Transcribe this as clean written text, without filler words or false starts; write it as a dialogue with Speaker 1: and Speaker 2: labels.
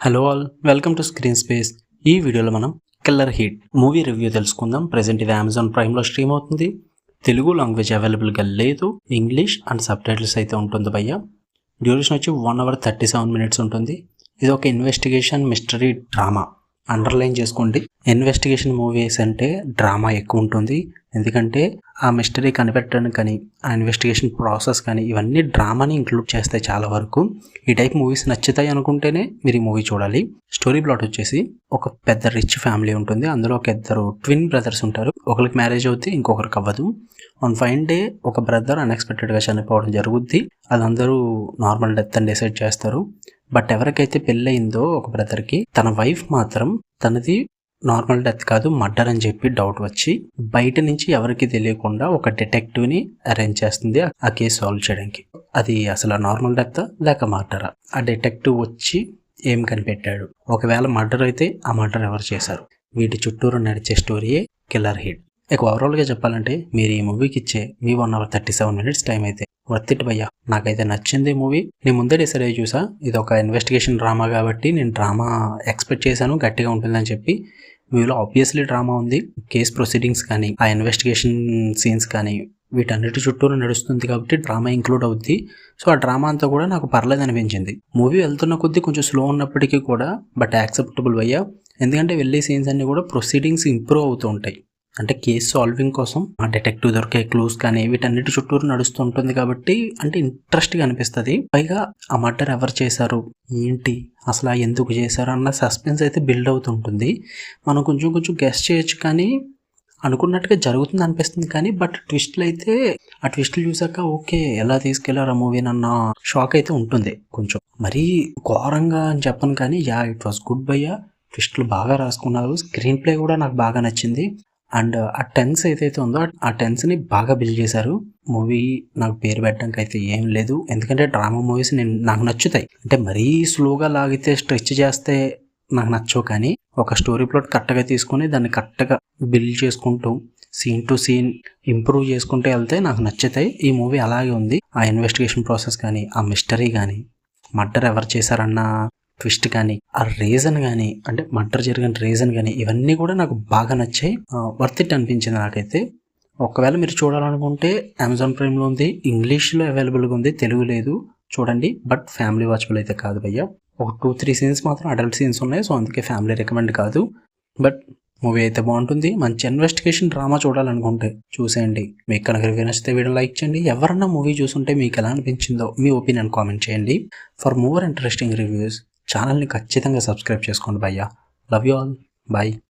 Speaker 1: Hello all, welcome to screen space. ఈ వీడియోలో మనం కిల్లర్ హీట్ మూవీ రివ్యూ తెలుసుకుందాం. ప్రెజెంట్ ఇది అమెజాన్ ప్రైమ్లో స్ట్రీమ్ అవుతుంది. తెలుగు లాంగ్వేజ్ అవైలబుల్గా లేదు, ఇంగ్లీష్ అండ్ సబ్ టైటిల్స్ అయితే ఉంటుంది భయ్య. డ్యూరేషన్ వచ్చి 1 hour 37 minutes ఉంటుంది. ఇది ఒక ఇన్వెస్టిగేషన్ మిస్టరీ డ్రామా. అండర్లైన్ చేసుకోండి, ఇన్వెస్టిగేషన్ మూవీస్ అంటే డ్రామా ఎక్కువ ఉంటుంది. ఎందుకంటే ఆ మిస్టరీ కనిపెట్టడానికి కానీ ఆ ఇన్వెస్టిగేషన్ ప్రాసెస్ కానీ ఇవన్నీ డ్రామాని ఇంక్లూడ్ చేస్తాయి చాలా వరకు. ఈ టైప్ మూవీస్ నచ్చుతాయి అనుకుంటేనే మీరు ఈ మూవీ చూడాలి. స్టోరీ ప్లాట్ వచ్చేసి ఒక పెద్ద రిచ్ ఫ్యామిలీ ఉంటుంది. అందులో ఒక ఇద్దరు ట్విన్ బ్రదర్స్ ఉంటారు. ఒకరికి మ్యారేజ్ అవుతుంది, ఇంకొకరికి అవ్వదు. ఆన్ ఫైన్ డే ఒక బ్రదర్ అన్ఎక్స్పెక్టెడ్గా చనిపోవడం జరుగుద్ది. అది అందరూ నార్మల్ డెత్ అని డిసైడ్ చేస్తారు. బట్ ఎవరికైతే పెళ్ళయిందో ఒక బ్రదర్కి, తన వైఫ్ మాత్రం తనది నార్మల్ డెత్ కాదు మర్డర్ అని చెప్పి డౌట్ వచ్చి బయట నుంచి ఎవరికి తెలియకుండా ఒక డిటెక్టివ్ని అరేంజ్ చేస్తుంది ఆ కేసు సాల్వ్ చేయడానికి. అది అసలు నార్మల్ డెత్ లేక మర్డరా? ఆ డిటెక్టివ్ వచ్చి ఏం కనిపెట్టాడు, ఒకవేళ మర్డర్ అయితే ఆ మర్డర్ ఎవరు చేశారు, వీటి చుట్టూరు నడిచే స్టోరీయే కిల్లర్ హీట్. ఇక ఓవరాల్గా చెప్పాలంటే మీరు ఈ మూవీకి ఇచ్చే మీ 1 hour 37 minutes టైం అయితే వర్త్ ఇట్ భయ్యా. నాకైతే నచ్చింది మూవీ. నేను ముందే డిసైడ్ అయ్యి చూసా, ఇది ఒక ఇన్వెస్టిగేషన్ డ్రామా కాబట్టి నేను డ్రామా ఎక్స్పెక్ట్ చేశాను, గట్టిగా ఉంటుందని చెప్పి. మూవీలో ఆబ్వియస్లీ డ్రామా ఉంది. కేస్ ప్రొసీడింగ్స్ కానీ ఆ ఇన్వెస్టిగేషన్ సీన్స్ కానీ వీటన్నిటి చుట్టూరు నడుస్తుంది కాబట్టి డ్రామా ఇంక్లూడ్ అవుద్ది. సో ఆ డ్రామా అంతా కూడా నాకు పర్లేదు అనిపించింది. మూవీ వెళ్తున్న కొద్దీ కొంచెం స్లో ఉన్నప్పటికీ కూడా బట్ యాక్సెప్టబుల్ భయ్యా. ఎందుకంటే వెళ్ళే సీన్స్ అన్ని కూడా ప్రొసీడింగ్స్ ఇంప్రూవ్ అవుతూ ఉంటాయి. అంటే కేసు సాల్వింగ్ కోసం ఆ డిటెక్టివ్ దొరికే క్లూస్ కానీ వీటన్నిటి చుట్టూరు నడుస్తూ ఉంటుంది కాబట్టి అంటే ఇంట్రెస్ట్గా అనిపిస్తుంది. పైగా ఆ మర్డర్ ఎవరు చేశారు, ఏంటి అసలు ఎందుకు చేశారు అన్న సస్పెన్స్ అయితే బిల్డ్ అవుతుంటుంది. మనం కొంచెం కొంచెం గెస్ చేయొచ్చు కానీ అనుకున్నట్టుగా జరుగుతుంది అనిపిస్తుంది. కానీ బట్ ట్విస్ట్లు అయితే ఆ ట్విస్ట్లు చూసాక ఓకే ఎలా తీసుకెళ్లారు ఆ మూవీని అన్న షాక్ అయితే ఉంటుంది. కొంచెం మరీ ఘోరంగా అని చెప్పను కానీ ఇట్ వాస్ గుడ్ భయ్యా. ట్విస్ట్లు బాగా రాసుకున్నారు. స్క్రీన్ ప్లే కూడా నాకు బాగా నచ్చింది. అండ్ ఆ టెన్స్ ఏదైతే ఉందో ఆ టెన్స్ని బాగా బిల్డ్ చేశారు. మూవీ నాకు పేరు పెట్టడానికి అయితే ఏం లేదు, ఎందుకంటే డ్రామా మూవీస్ నాకు నచ్చుతాయి. అంటే మరీ స్లోగా లాగితే స్ట్రెచ్ చేస్తే నాకు నచ్చవు, కానీ ఒక స్టోరీ ప్లాట్ కరెక్ట్గా తీసుకొని దాన్ని కరెక్ట్గా బిల్డ్ చేసుకుంటూ సీన్ టు సీన్ ఇంప్రూవ్ చేసుకుంటూ వెళ్తే నాకు నచ్చుతాయి. ఈ మూవీ అలాగే ఉంది. ఆ ఇన్వెస్టిగేషన్ ప్రాసెస్ కానీ ఆ మిస్టరీ కానీ మర్డర్ ఎవరు చేశారన్న ట్విస్ట్ కానీ ఆ రీజన్ కానీ అంటే మర్డర్ జరిగిన రీజన్ కానీ ఇవన్నీ కూడా నాకు బాగా నచ్చాయి. వర్త్ ఇట్ అనిపించింది నాకైతే. ఒకవేళ మీరు చూడాలనుకుంటే అమెజాన్ ప్రైమ్లో ఉంది, ఇంగ్లీష్లో అవైలబుల్గా ఉంది, తెలుగు లేదు. చూడండి, బట్ ఫ్యామిలీ వాచబుల్ అయితే కాదు భయ్య. ఒక 2-3 సీన్స్ మాత్రం అడల్ట్ సీన్స్ ఉన్నాయి, సో అందుకే ఫ్యామిలీ రికమెండ్ కాదు. బట్ మూవీ అయితే బాగుంటుంది. మంచి ఇన్వెస్టిగేషన్ డ్రామా చూడాలనుకుంటే చూసేయండి. మీకు కనుక రివ్యూ నచ్చితే వీడియో లైక్ చేయండి. ఎవరన్నా మూవీ చూసుంటే మీకు ఎలా అనిపించిందో మీ ఒపీనియన్ కామెంట్ చేయండి. ఫర్ మోర్ ఇంట్రెస్టింగ్ రివ్యూస్ ఛానల్ని ఖచ్చితంగా సబ్స్క్రైబ్ చేసుకోండి భయ్యా. Love you all, bye.